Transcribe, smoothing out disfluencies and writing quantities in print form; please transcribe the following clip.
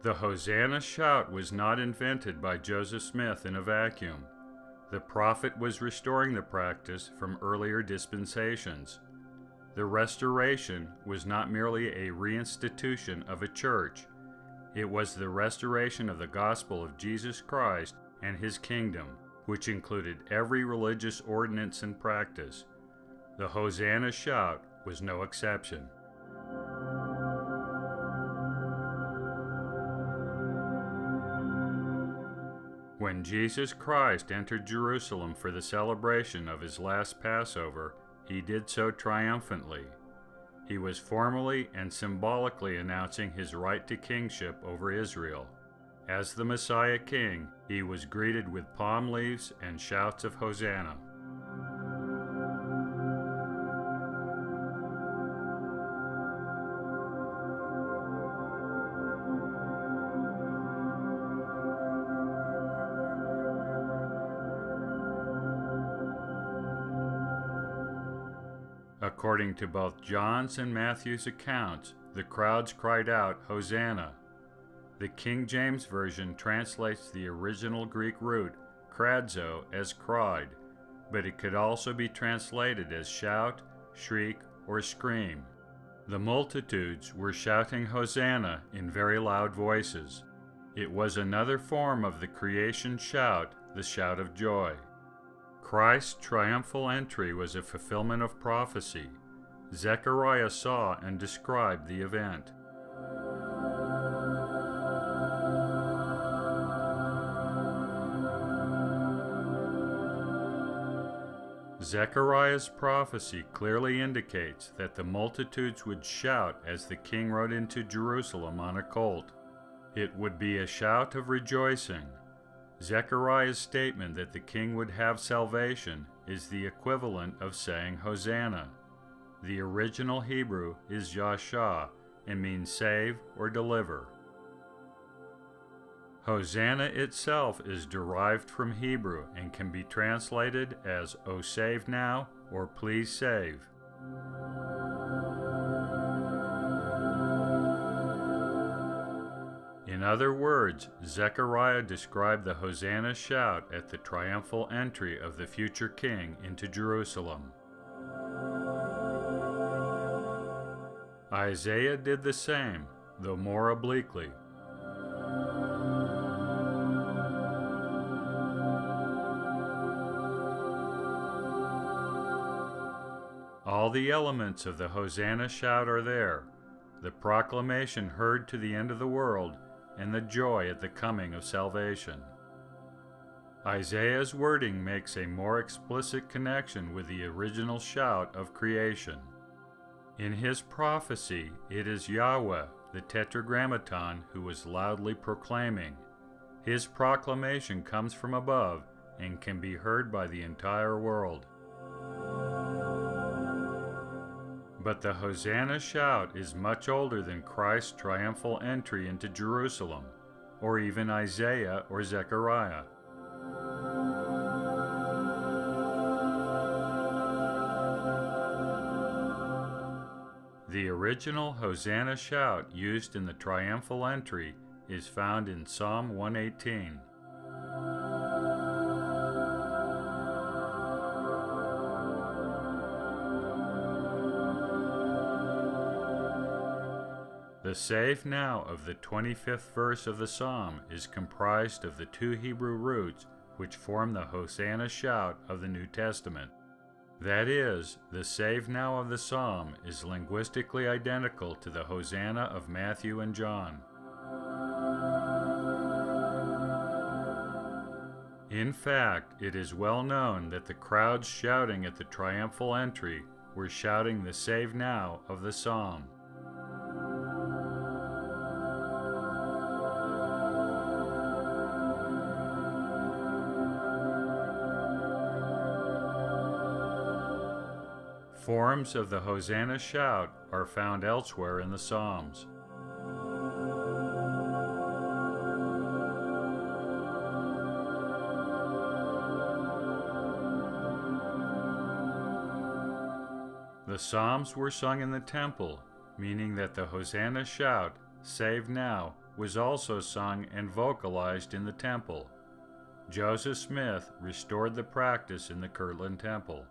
The hosanna shout was not invented by Joseph Smith in a vacuum. The prophet was restoring the practice from earlier dispensations. The restoration was not merely a reinstitution of a church. It was the restoration of the gospel of Jesus Christ and his kingdom, which included every religious ordinance and practice. The hosanna shout was no exception. When Jesus Christ entered Jerusalem for the celebration of his last Passover, he did so triumphantly. He was formally and symbolically announcing his right to kingship over Israel. As the Messiah King, he was greeted with palm leaves and shouts of hosanna. According to both John's and Matthew's accounts, the crowds cried out, "Hosanna!" The King James Version translates the original Greek root, kradzo, as cried, but it could also be translated as shout, shriek, or scream. The multitudes were shouting Hosanna in very loud voices. It was another form of the creation shout, the shout of joy. Christ's triumphal entry was a fulfillment of prophecy. Zechariah saw and described the event. Zechariah's prophecy clearly indicates that the multitudes would shout as the king rode into Jerusalem on a colt. It would be a shout of rejoicing. Zechariah's statement that the king would have salvation is the equivalent of saying Hosanna. The original Hebrew is Yashah and means save or deliver. Hosanna itself is derived from Hebrew and can be translated as "O save now" or "Please save." In other words, Zechariah described the Hosanna shout at the triumphal entry of the future king into Jerusalem. Isaiah did the same, though more obliquely. All the elements of the Hosanna shout are there: the proclamation heard to the end of the world, and the joy at the coming of salvation. Isaiah's wording makes a more explicit connection with the original shout of creation. In his prophecy, it is Yahweh, the Tetragrammaton, who was loudly proclaiming. His proclamation comes from above and can be heard by the entire world. But the Hosanna shout is much older than Christ's triumphal entry into Jerusalem, or even Isaiah or Zechariah. The original Hosanna shout used in the triumphal entry is found in Psalm 118. The save now of the 25th verse of the psalm is comprised of the two Hebrew roots which form the Hosanna shout of the New Testament. That is, the save now of the psalm is linguistically identical to the Hosanna of Matthew and John. In fact, it is well known that the crowds shouting at the triumphal entry were shouting the save now of the psalm. Forms of the Hosanna shout are found elsewhere in the Psalms. The Psalms were sung in the temple, meaning that the Hosanna shout, "Save now," was also sung and vocalized in the temple. Joseph Smith restored the practice in the Kirtland Temple.